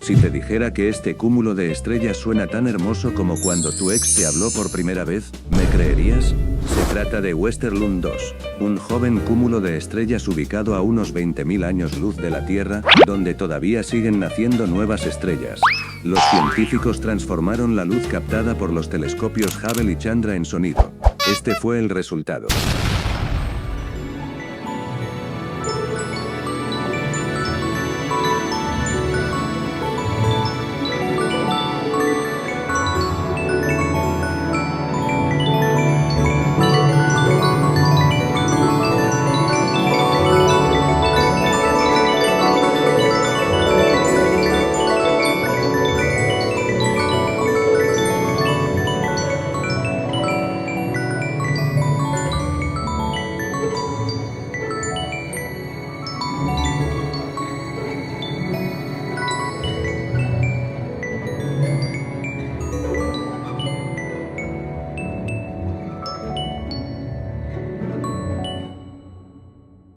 Si te dijera que este cúmulo de estrellas suena tan hermoso como cuando tu ex te habló por primera vez, ¿me creerías? Se trata de Westerlund 2, un joven cúmulo de estrellas ubicado a unos 20.000 años luz de la Tierra, donde todavía siguen naciendo nuevas estrellas. Los científicos transformaron la luz captada por los telescopios Hubble y Chandra en sonido. Este fue el resultado.